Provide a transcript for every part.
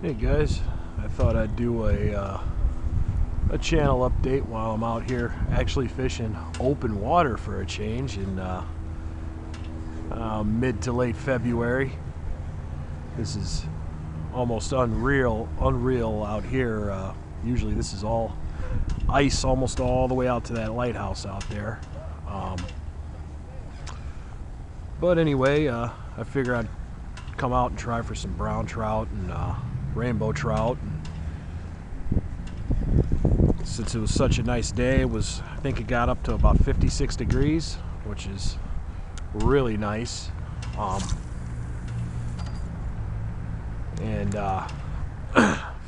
Hey guys, I thought I'd do a channel update while I'm out here actually fishing open water for a change in mid to late February. This is almost unreal out here. Usually this is all ice almost all the way out to that lighthouse out there. But anyway, I figured I'd come out and try for some brown trout and rainbow trout. And since it was such a nice day, I think it got up to about 56 degrees, which is really nice. And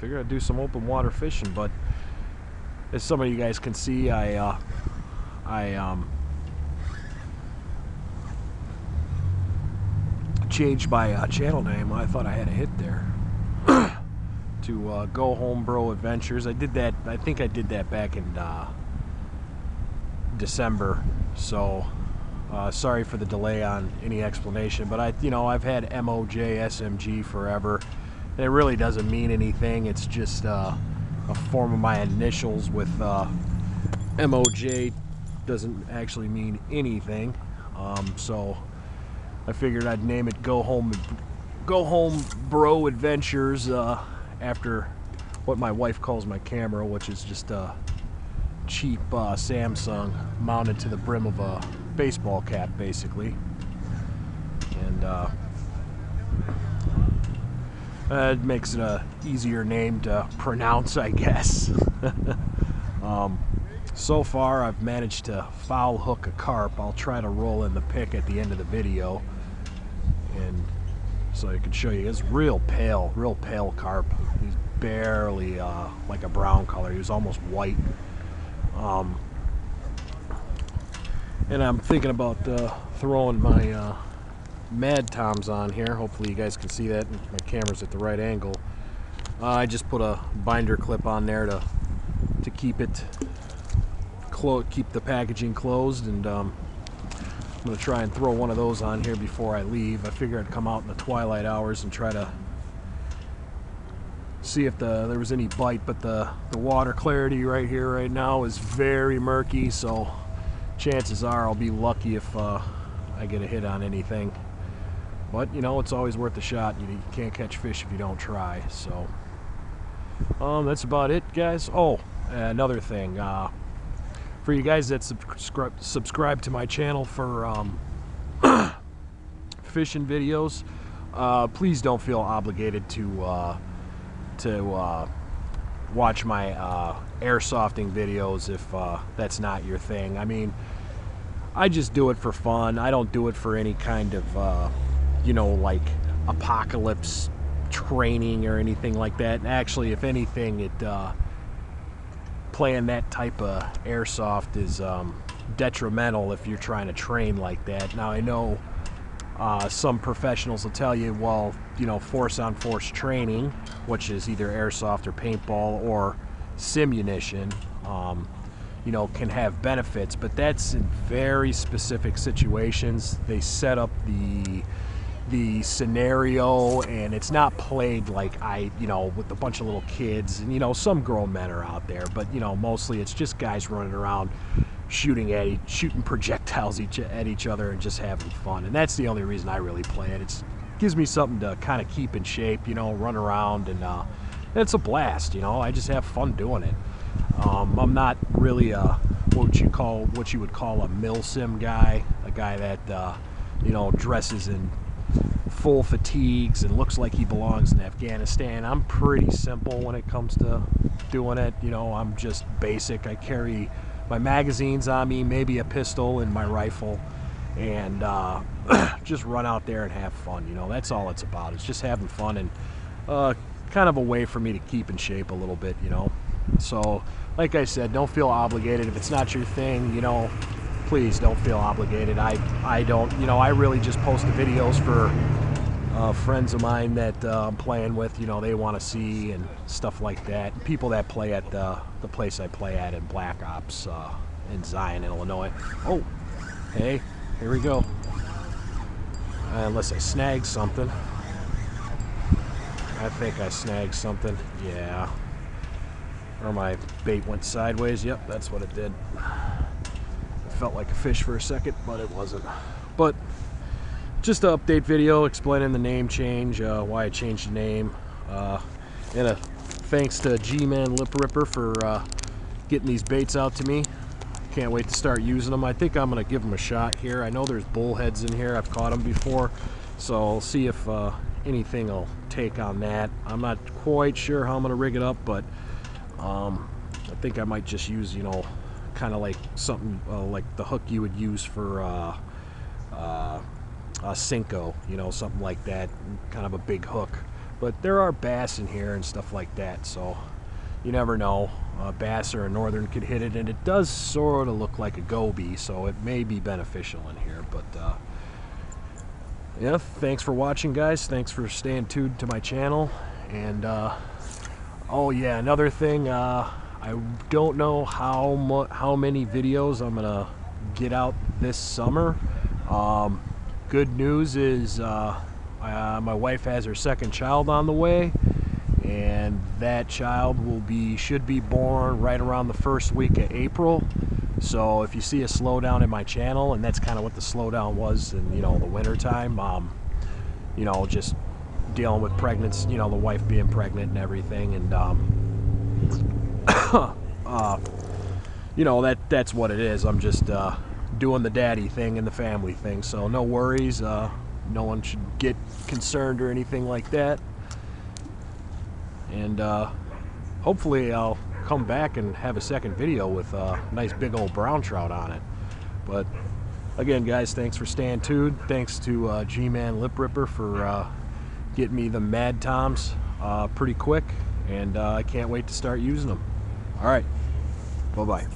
figured I'd do some open water fishing. But as some of you guys can see, I changed my channel name. I thought I had a hit there. To Go Home Bro Adventures. I did that. I think I did that back in December. So sorry for the delay on any explanation. But I've had MOJ SMG forever, and it really doesn't mean anything. It's just a form of my initials with MOJ doesn't actually mean anything. So I figured I'd name it Go Home Bro Adventures after what my wife calls my camera, which is just a cheap Samsung mounted to the brim of a baseball cap, basically. And it makes it a easier name to pronounce, I guess. So far I've managed to foul hook a carp. I'll try to roll in the pic at the end of the video, and so I can show you. It's real pale carp. He's barely like a brown color. He was almost white. And I'm thinking about throwing my Mad Toms on here. Hopefully you guys can see that. My camera's at the right angle. I just put a binder clip on there to keep it keep the packaging closed, and I'm going to try and throw one of those on here before I leave. I figure I'd come out in the twilight hours and try to see if there was any bite, but the water clarity right here right now is very murky, so chances are I'll be lucky if I get a hit on anything. But it's always worth a shot. You can't catch fish if you don't try. So that's about it, guys. Oh, another thing, for you guys that subscribe to my channel for fishing videos, please don't feel obligated to watch my airsofting videos if that's not your thing. I mean, I just do it for fun. I don't do it for any kind of like apocalypse training or anything like that. And actually, if anything, playing that type of airsoft is detrimental if you're trying to train like that. Now I know some professionals will tell you, well, force on force training, which is either airsoft or paintball or simunition, can have benefits, but that's in very specific situations. They set up the scenario, and it's not played like with a bunch of little kids, and some grown men are out there, but mostly it's just guys running around shooting projectiles at each other and just having fun. And that's the only reason I really play it. It gives me something to kind of keep in shape, run around, and it's a blast. I just have fun doing it. I'm not really what you would call a milsim guy, a guy that dresses in full fatigues and looks like he belongs in Afghanistan. I'm pretty simple when it comes to doing it. I'm just basic. I carry my magazines on me, maybe a pistol and my rifle, and just run out there and have fun. That's all it's about. It's just having fun and kind of a way for me to keep in shape a little bit. So like I said, don't feel obligated. If it's not your thing, please don't feel obligated. I don't, I really just post the videos for friends of mine that I'm playing with. They want to see and stuff like that. People that play at the place I play at in Black Ops in Zion, Illinois. Oh, hey, here we go. Unless I snag something. I think I snagged something. Yeah. Or my bait went sideways. Yep, that's what it did. It felt like a fish for a second, but it wasn't. But just an update video explaining the name change, why I changed the name. And a thanks to G-Man Lip Ripper for getting these baits out to me. Can't wait to start using them. I think I'm going to give them a shot here. I know there's bullheads in here. I've caught them before. So I'll see if anything will take on that. I'm not quite sure how I'm going to rig it up, but I think I might just use, you know, kind of like something like the hook you would use for a Senko, you know, something like that, kind of a big hook. But there are bass in here and stuff like that, so you never know. Bass or a northern could hit it, and it does sort of look like a goby, so it may be beneficial in here. But yeah, thanks for watching, guys. Thanks for staying tuned to my channel. And oh yeah, another thing, I don't know how many videos I'm gonna get out this summer. Good news is my wife has her second child on the way, and that child should be born right around the first week of April. So if you see a slowdown in my channel, and that's kind of what the slowdown was in, you know, the winter time, you know, just dealing with pregnancy, you know, the wife being pregnant and everything, and you know, that's what it is. I'm just doing the daddy thing and the family thing, so no worries. No one should get concerned or anything like that. And hopefully I'll come back and have a second video with a nice big old brown trout on it. But again, guys, thanks for staying tuned. Thanks to G-Man Lip Ripper for getting me the Mad Toms pretty quick, and I can't wait to start using them. All right, bye-bye.